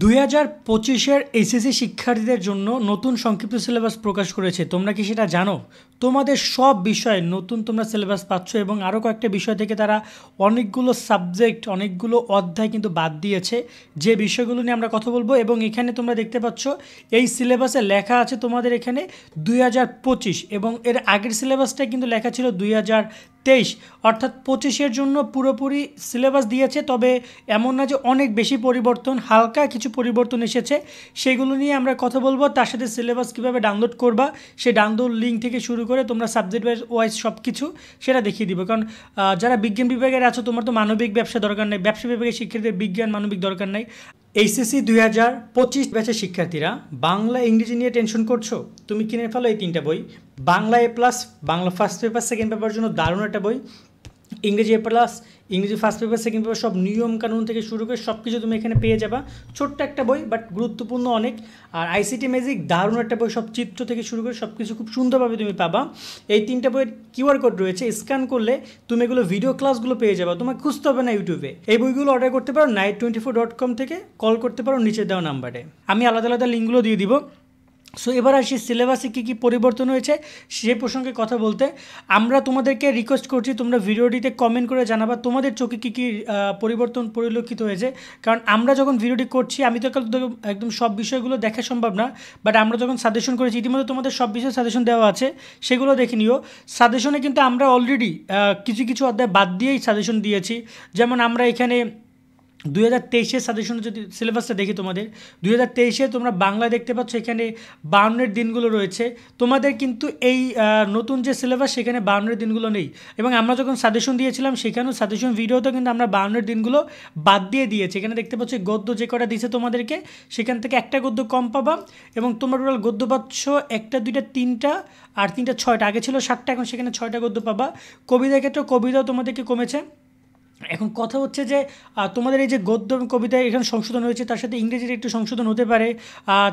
2025-এর HSC শিক্ষার্থীদের জন্য নতুন সংক্ষিপ্ত সিলেবাস প্রকাশ করেছে। তোমরা কি সেটা জানো? তোমাদের সব বিষয়ে নতুন তোমরা সিলেবাস পাচ্ছ এবং আরও কয়েকটা বিষয় থেকে তারা অনেকগুলো সাবজেক্ট, অনেকগুলো অধ্যায় কিন্তু বাদ দিয়েছে, যে বিষয়গুলো নিয়ে আমরা কথা বলবো। এবং এখানে তোমরা দেখতে পাচ্ছ এই সিলেবাসে লেখা আছে তোমাদের এখানে 2025, এবং এর আগের সিলেবাসটা কিন্তু লেখা ছিল 2023, অর্থাৎ 25-এর জন্য পুরোপুরি সিলেবাস দিয়েছে। তবে এমন না যে অনেক বেশি পরিবর্তন, হালকা কিছু পরিবর্তন এসেছে, সেগুলো নিয়ে আমরা কথা বলবো। তার সাথে সিলেবাস কীভাবে ডাউনলোড করবা, সেই ডাউনলোড লিঙ্ক থেকে শুরু করে তোমরা সাবজেক্ট ওয়াইজ সব কিছু সেটা দেখিয়ে দিব। কারণ যারা বিজ্ঞান বিভাগের আছো, তোমার তো মানবিক ব্যবসা দরকার নেই, ব্যবসা বিভাগের শিক্ষার্থীদের বিজ্ঞান মানবিক দরকার নেই। এইচএসসি 2025 ব্যাচের শিক্ষার্থীরা বাংলা ইংরেজি নিয়ে টেনশন করছো, তুমি কিনে ফেলো এই 3টা বই। Bangla A+, Bangla first paper second পেপারের জন্য দারুণ একটা বই। ইংরেজি A+, ইংরেজি ফার্স্ট পেপার সেকেন্ড পেপার সব নিয়ম কানুন থেকে শুরু করে সব কিছু তুমি এখানে পেয়ে যাবা। ছোট্ট একটা বই, বাট গুরুত্বপূর্ণ অনেক। আর আইসিটি ম্যাজিক দারুণ একটা বই, সব চিত্র থেকে শুরু করে সব কিছু খুব সুন্দরভাবে তুমি পাবা। এই 3টা বইয়ের কিউআর কোড রয়েছে, স্ক্যান করলে তুমি এগুলো ভিডিও ক্লাসগুলো পেয়ে যাবা, তোমাকে খুঁজতে হবে না ইউটিউবে। এই বইগুলো অর্ডার করতে পারো night24.com থেকে, কল করতে পারো নিচে দেওয়া নাম্বারে, আমি আলাদা আলাদা লিঙ্কগুলো দিয়ে দিব। সো এবার আসি সিলেবাসে কী কী পরিবর্তন হয়েছে সে প্রসঙ্গে কথা বলতে। আমরা তোমাদেরকে রিকোয়েস্ট করছি, তোমরা ভিডিওটিতে কমেন্ট করে জানাবা তোমাদের চোখে কী কী পরিবর্তন পরিলক্ষিত হয়েছে। কারণ আমরা যখন ভিডিওটি করছি, আমি তো একদম সব বিষয়গুলো দেখা সম্ভব না, বাট আমরা যখন সাজেশন করেছি, ইতিমধ্যে তোমাদের সব বিষয়ে সাজেশন দেওয়া আছে, সেগুলো দেখে নিও। সাজেশনে কিন্তু আমরা অলরেডি কিছু কিছু অধ্যায় বাদ দিয়েই সাজেশন দিয়েছি। যেমন আমরা এখানে 2023-এর সাজেশনে যদি সিলেবাসটা দেখি, তোমাদের 2023-এ তোমরা বাংলা দেখতে পাচ্ছ এখানে 52-এর দিনগুলো রয়েছে। তোমাদের কিন্তু এই নতুন যে সিলেবাস, সেখানে 52-এর দিনগুলো নেই। এবং আমরা যখন সাজেশন দিয়েছিলাম, সেখানেও সাজেশন ভিডিওতেও কিন্তু আমরা 52-এর দিনগুলো বাদ দিয়ে দিয়েছি। এখানে দেখতে পাচ্ছ গদ্য যে কটা দিয়েছে তোমাদেরকে, সেখান থেকে একটা গদ্য কম পাবা। এবং তোমরা টোটাল গদ্য পাচ্ছ 1টা 2টা 3টা, আর 3টা 6টা, আগে ছিল 7টা, এখন সেখানে 6টা গদ্য পাবা। কবিতার ক্ষেত্রেও কবিতাও তোমাদেরকে কমেছে। এখন কথা হচ্ছে যে তোমাদের এই যে গদ্য এবং কবিতায় এখানে সংশোধন হয়েছে, তার সাথে ইংরেজির একটু সংশোধন হতে পারে।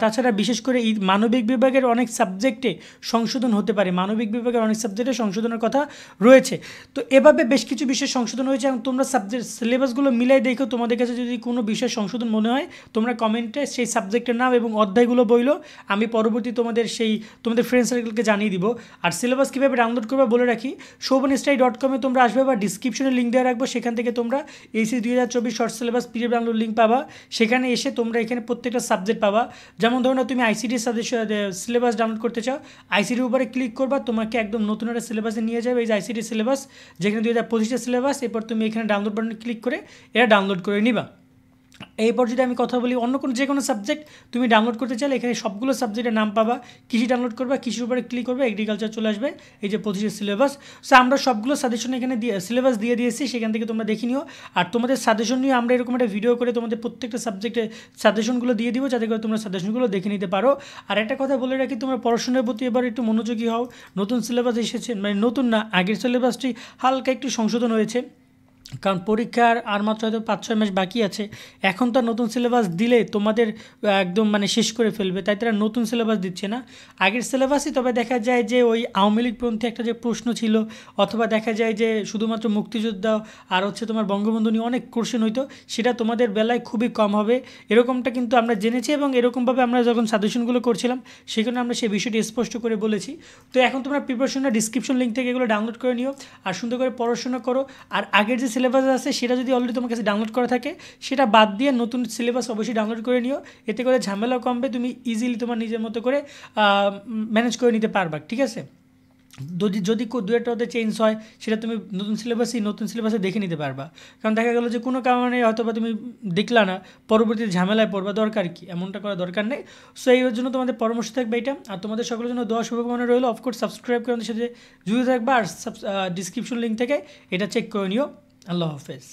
তাছাড়া বিশেষ করে এই মানবিক বিভাগের অনেক সাবজেক্টে সংশোধন হতে পারে, মানবিক বিভাগের অনেক সাবজেক্টে সংশোধনের কথা রয়েছে। তো এভাবে বেশ কিছু বিষয় সংশোধন হয়েছে, এবং তোমরা সাবজেক্ট সিলেবাসগুলো মিলাই দেখো, তোমাদের কাছে যদি কোনো বিষয় সংশোধন মনে হয়, তোমরা কমেন্টে সেই সাবজেক্টের নাম এবং অধ্যায়গুলো বইলো, আমি পরবর্তী তোমাদের ফ্রেন্ড সার্কেলকে জানিয়ে দিব। আর সিলেবাস কীভাবে ডাউনলোড করবে বলে রাখি, shobhanstudy.com-এ তোমরা আসবে, বা ডিসক্রিপশনে লিঙ্ক দেওয়া রাখবো, সেখান থেকে তোমরা HSC 2024 short syllabus PDF download link পাবা। সেখানে এসে তোমরা এখানে প্রত্যেকটা সাবজেক্ট পাবা। যেমন ধরো না, তুমি আইসিটি সিলেবাস ডাউনলোড করতে চাও, আইসিটির উপরে ক্লিক করবা, তোমাকে একদম নতুন একটা সিলেবাসে নিয়ে যাবে। এই যে আইসিটি সিলেবাস, যেখানে 2025-এর সিলেবাস, এরপর তুমি এখানে ডাউনলোড বাটনে ক্লিক করে এটা ডাউনলোড করে নিবা। এরপর যদি আমি কথা বলি, অন্য যে কোনো সাবজেক্ট তুমি ডাউনলোড করতে চাইলে, এখানে সবগুলো সাবজেক্টের নাম পাবা। কৃষি ডাউনলোড করবা, কৃষির উপরে ক্লিক করবে, এগ্রিকালচার চলে আসবে, এই যে 25-এর সিলেবাস। সো আমরা সবগুলো সাজেশন এখানে সিলেবাস দিয়ে দিয়েছি, সেখান থেকে তোমরা দেখে নিও। আর তোমাদের সাজেশন নিয়ে আমরা এরকম একটা ভিডিও করে তোমাদের প্রত্যেকটা সাবজেক্টে সাজেশনগুলো দিয়ে দিব, যাতে করে তোমরা সাজেশনগুলো দেখে নিতে পারো। আর একটা কথা বলে রাখি, তোমরা পড়াশোনার প্রতি এবার একটু মনোযোগী হও। নতুন সিলেবাস এসেছে, মানে নতুন না, আগের সিলেবাসটি হালকা একটু সংশোধন হয়েছে, কারণ পরীক্ষার আর মাত্র হয়তো 5-6 মাস বাকি আছে। এখন তো নতুন সিলেবাস দিলে তোমাদের একদম মানে শেষ করে ফেলবে, তাই তারা নতুন সিলেবাস দিচ্ছে না, আগের সিলেবাসই। তবে দেখা যায় যে ওই আওয়ামী লীগপন্থী একটা যে প্রশ্ন ছিল, অথবা দেখা যায় যে শুধুমাত্র মুক্তিযোদ্ধা আর হচ্ছে তোমার বঙ্গবন্ধু নিয়ে অনেক কোশ্চেন হইতো, সেটা তোমাদের বেলায় খুবই কম হবে, এরকমটা কিন্তু আমরা জেনেছি। এবং এরকমভাবে আমরা যখন সাজেশনগুলো করছিলাম, সেখানে আমরা সেই বিষয়টি স্পষ্ট করে বলেছি। তো এখন তোমরা প্রিপারেশনটা ডিসক্রিপশন লিঙ্ক থেকে এগুলো ডাউনলোড করে নিও, আর সুন্দর করে পড়াশোনা করো। আর আগের যে সিলেবাস আছে, সেটা যদি অলরেডি তোমার কাছে ডাউনলোড করা থাকে, সেটা বাদ দিয়ে নতুন সিলেবাস অবশ্যই ডাউনলোড করে নিও। এতে করে ঝামেলাও কমবে, তুমি ইজিলি তোমার নিজের মতো করে ম্যানেজ করে নিতে পারবা, ঠিক আছে। যদি 2-একটা ওদের চেঞ্জ হয়, সেটা তুমি নতুন সিলেবাসে দেখে নিতে পারবা। কারণ দেখা গেলো যে কোনো কারণে হয়তো বা তুমি দেখলা না, পরবর্তীতে ঝামেলায় পড়বা, দরকার কি, এমনটা করা দরকার নেই। সো এই জন্য তোমাদের পরামর্শ থাকবে এটা। আর তোমাদের সকলের জন্য দোয়া শুভকামনা রইলো। অফকোর্স সাবস্ক্রাইব করে আমাদের সাথে জুড়ে থাকবা, আর ডিসক্রিপশন লিঙ্ক থেকে এটা চেক করে নিও। আল্লাহ হাফেজ।